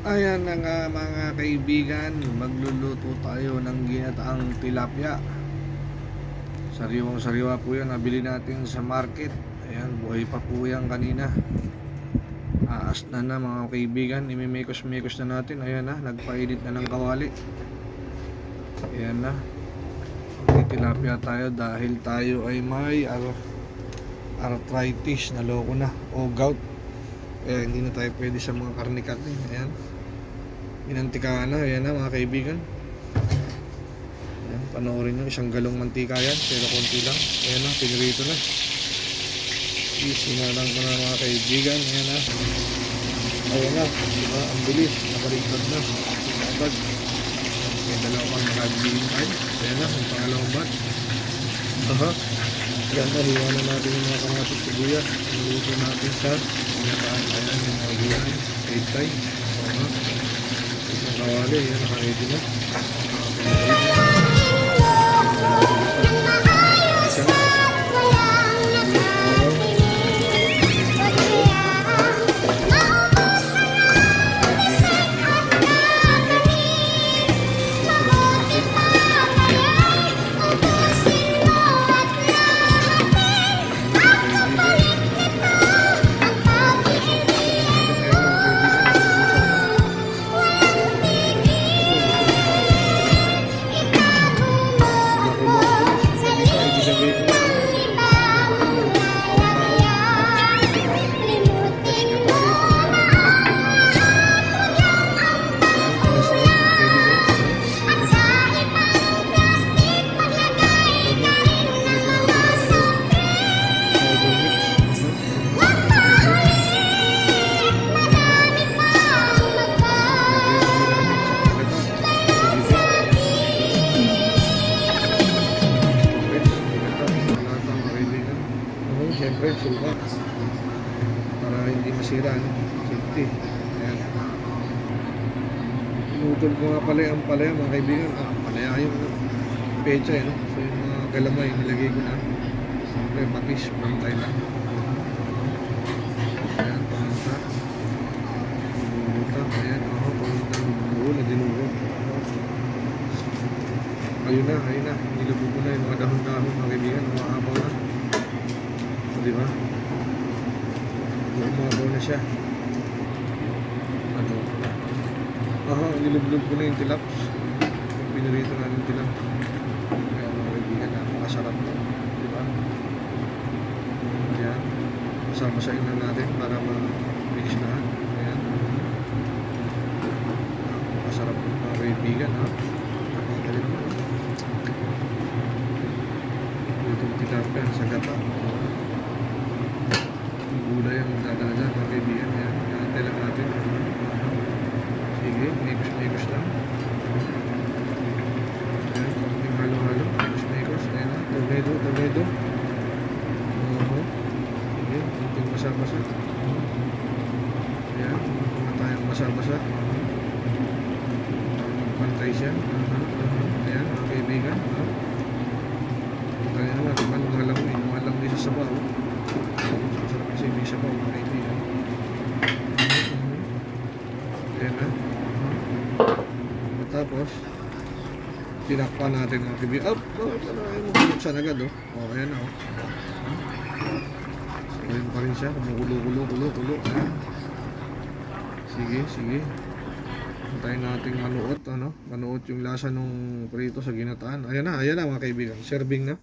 Ayan na nga mga kaibigan, magluluto tayo ng ginataang tilapia. Sariwang sariwa po yan, nabili natin sa market. Ayan, buhay pa po yan kanina. Aas na mga kaibigan, imimekos-mekos na natin. Ayan na, nagpainit na ng kawali. Ayan na, tilapia tayo dahil tayo ay may arthritis, naloko na, o gout. Kaya hindi na tayo pwede sa mga karne-karne. Ayan, inantika na, ayan na mga kaibigan. Ayan, panoorin nyo, isang galong mantika yan, pero konti lang. Ayan na, pinirito na. Sinalang ko na mga kaibigan. Ayan na, ayan na, diba? Ang bilis, nakaligtad na agad. May dalawa pang nakaligtad ay. Ayan na, ang pangalawang bat. Ayan na, hiwanan natin yung mga kamatis sibuyas. Niluto natin sa pinataan. Ayan yung mga gulay, kaitay. Isang kawali, ayan, nakaready na. Siyempre, suka para hindi masira, no? Safety. Ayan. Pinutol ko nga pala yung palaya mga kaibigan. Palaya yung pecha, no? So yung mga galamay nilagay ko na. Siyempre, matis, pantay lang. Ayan, pamunta. Ayan, pamunta ng buo na dinurog. Ayun na. Nilubog ko na yung mga dahon-dahon mga kaibigan. Umahabaw na. Diba? Umabaw na siya. Nilublog ko na yung tilaps. Yung pinirito natin tilaps. Kaya mga kaibigan, napakasarap na. Diba? Ayan. Masama-sain na natin para ma-mix na. Ayan. Napakasarap na mga kaibigan, ha? Napakagaling na. Itong tilapia sa gata. Gulay ang dadala mga kaibigan. Ayan, naantay lang natin. Sige, mekos-mekos lang. Ayan, yung halo-halo, mekos-mekos. Ayan na, tornado. Sige, kunting basa-basa. Ayan, kung tayong basa-basa. Magpantay siya. Ayan, mga kaibigan. Kaya naman, lumalang din sa sabaw. Sarap kasi may sabaw mga kaibigan. Ayan na. Tapos tinakpan natin mga kaibigan. Ay mo buksan agad, oh. Ayan na, oh. Ayan pa rin siya, kumukulo. Sige. Hintayin natin manuot, manuot yung lasa nung prito sa ginataan. Ayan na mga kaibigan, serving na.